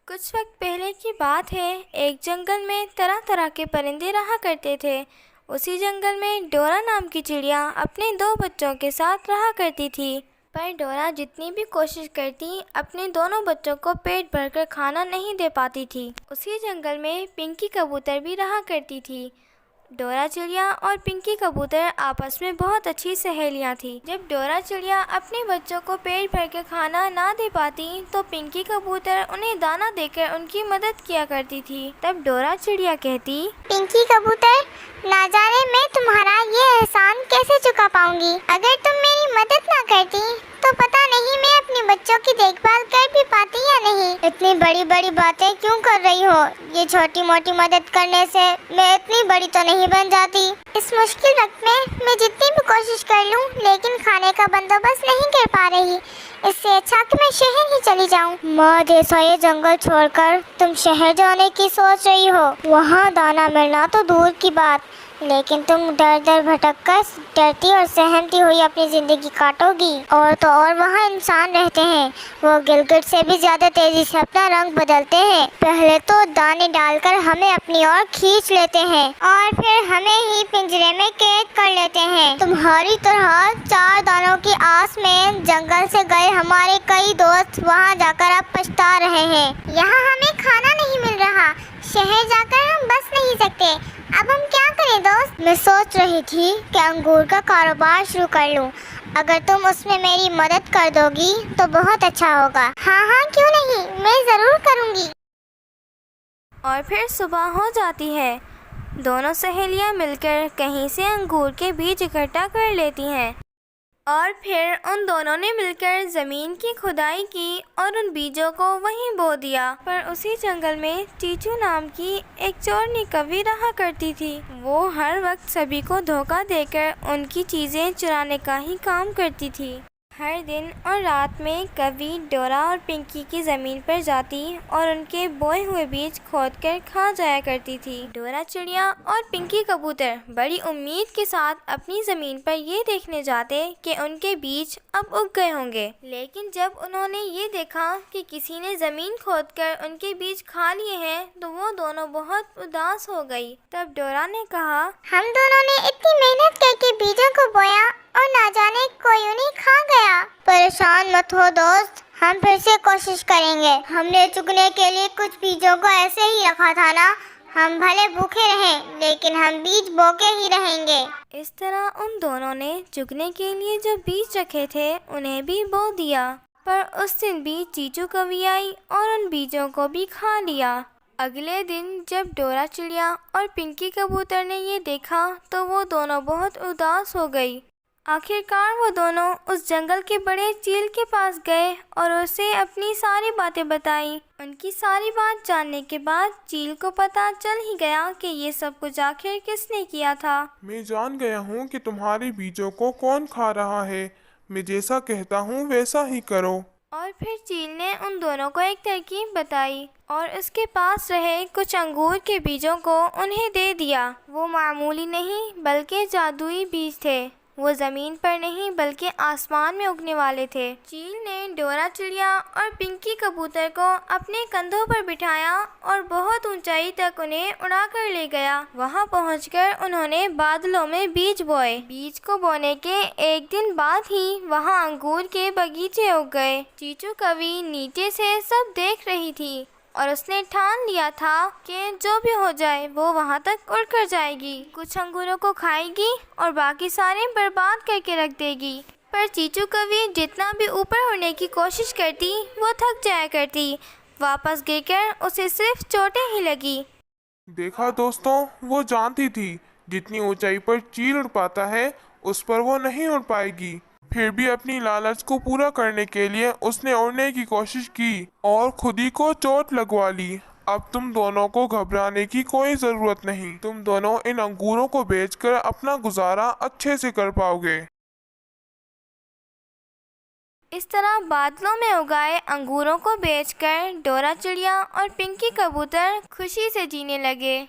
कुछ वक्त पहले की बात है। एक जंगल में तरह तरह के परिंदे रहा करते थे। उसी जंगल में डोरा नाम की चिड़िया अपने दो बच्चों के साथ रहा करती थी। पर डोरा जितनी भी कोशिश करती अपने दोनों बच्चों को पेट भरकर खाना नहीं दे पाती थी। उसी जंगल में पिंकी कबूतर भी रहा करती थी। डोरा चिड़िया और पिंकी कबूतर आपस में बहुत अच्छी सहेलियां थीं। जब डोरा चिड़िया अपने बच्चों को पेट भर के खाना ना दे पाती तो पिंकी कबूतर उन्हें दाना देकर उनकी मदद किया करती थी। तब डोरा चिड़िया कहती, पिंकी कबूतर, ना जाने मैं तुम्हारा ये एहसान कैसे चुका पाऊंगी। अगर तुम मेरी मदद ना करती तो पता नहीं मैं अपने बच्चों की देखभाल कर भी पाती या नहीं। इतनी बड़ी बड़ी बातें क्यों कर रही हो? ये छोटी मोटी मदद करने से मैं इतनी बड़ी तो नहीं बन जाती। इस मुश्किल वक्त में मैं जितनी भी कोशिश कर लूं, लेकिन खाने का बंदोबस्त नहीं कर पा रही। इससे अच्छा कि मैं शहर ही चली जाऊं। माँ जैसा ये जंगल छोड़कर तुम शहर जाने की सोच रही हो। वहाँ दाना मिलना तो दूर की बात, लेकिन तुम दर दर भटक कर डरती और सहमती हुई अपनी जिंदगी काटोगी। और तो और वहाँ इंसान रहते हैं, वो गिलगिट से भी ज्यादा तेजी से अपना रंग बदलते हैं। पहले तो दाने डालकर हमें अपनी ओर खींच लेते हैं और फिर हमें ही पिंजरे में कैद कर लेते हैं। तुम्हारी तरह 4 दानों की आस में जंगल से गए हमारे कई दोस्त वहाँ जाकर अब पछता रहे हैं। यहाँ हमें खाना नहीं मिल रहा, शहर जाकर हम बस नहीं सकते। अब हम क्या करें दोस्त? मैं सोच रही थी कि अंगूर का कारोबार शुरू कर लूं। अगर तुम उसमें मेरी मदद कर दोगी तो बहुत अच्छा होगा। हाँ हाँ, क्यों नहीं, मैं ज़रूर करूँगी। और फिर सुबह हो जाती है। दोनों सहेलियां मिलकर कहीं से अंगूर के बीज इकट्ठा कर लेती हैं और फिर उन दोनों ने मिलकर ज़मीन की खुदाई की और उन बीजों को वहीं बो दिया। पर उसी जंगल में चीचू नाम की एक चोरनी कौवी रहा करती थी। वो हर वक्त सभी को धोखा देकर उनकी चीज़ें चुराने का ही काम करती थी। हर दिन और रात में कौवी डोरा और पिंकी की ज़मीन पर जाती और उनके बोए हुए बीज खोदकर खा जाया करती थी। डोरा चिड़िया और पिंकी कबूतर बड़ी उम्मीद के साथ अपनी ज़मीन पर ये देखने जाते कि उनके बीज अब उग गए होंगे। लेकिन जब उन्होंने ये देखा कि किसी ने ज़मीन खोदकर उनके बीज खा लिए हैं तो वो दोनों बहुत उदास हो गई। तब डोरा ने कहा, हम दोनों ने इतनी मेहनत करके बीजों को बोया और ना जाने कोई उन्हें खा गया। परेशान मत हो दोस्त, हम फिर से कोशिश करेंगे। हमने चुगने के लिए कुछ बीजों को ऐसे ही रखा था ना। हम भले भूखे रहें, लेकिन हम बीज बोके ही रहेंगे। इस तरह उन दोनों ने चुगने के लिए जो बीज रखे थे उन्हें भी बो दिया। पर उस दिन भी चीचू कौवी आई और उन बीजों को भी खा लिया। अगले दिन जब डोरा चिड़िया और पिंकी कबूतर ने ये देखा तो वो दोनों बहुत उदास हो गई। आखिरकार वो दोनों उस जंगल के बड़े चील के पास गए और उसे अपनी सारी बातें बताई। उनकी सारी बात जानने के बाद चील को पता चल ही गया कि ये सब कुछ आखिर किसने किया था। मैं जान गया हूँ कि तुम्हारे बीजों को कौन खा रहा है। मैं जैसा कहता हूँ वैसा ही करो। और फिर चील ने उन दोनों को एक तरकीब बताई और उसके पास रहे कुछ अंगूर के बीजों को उन्हें दे दिया। वो मामूली नहीं बल्कि जादुई बीज थे। वो ज़मीन पर नहीं बल्कि आसमान में उगने वाले थे। चील ने डोरा चिड़िया और पिंकी कबूतर को अपने कंधों पर बिठाया और बहुत ऊंचाई तक उन्हें उड़ाकर ले गया। वहां पहुंचकर उन्होंने बादलों में बीज बोए। बीज को बोने के एक दिन बाद ही वहां अंगूर के बगीचे उग गए। चीचू कौवी नीचे से सब देख रही थी और उसने ठान लिया था कि जो भी हो जाए वो वहाँ तक उड़कर जाएगी। कुछ अंगूरों को खाएगी और बाकी सारे बर्बाद करके रख देगी। पर चीचू कौवी जितना भी ऊपर उड़ने की कोशिश करती वो थक जाया करती। वापस गिरकर उसे सिर्फ चोटें ही लगी। देखा दोस्तों, वो जानती थी जितनी ऊंचाई पर चील उड़ पाता है उस पर वो नहीं उड़ पाएगी। फिर भी अपनी लालच को पूरा करने के लिए उसने उड़ने की कोशिश की और खुद ही को चोट लगवा ली। अब तुम दोनों को घबराने की कोई जरूरत नहीं। तुम दोनों इन अंगूरों को बेचकर अपना गुजारा अच्छे से कर पाओगे। इस तरह बादलों में उगाए अंगूरों को बेचकर डोरा चिड़िया और पिंकी कबूतर खुशी से जीने लगे।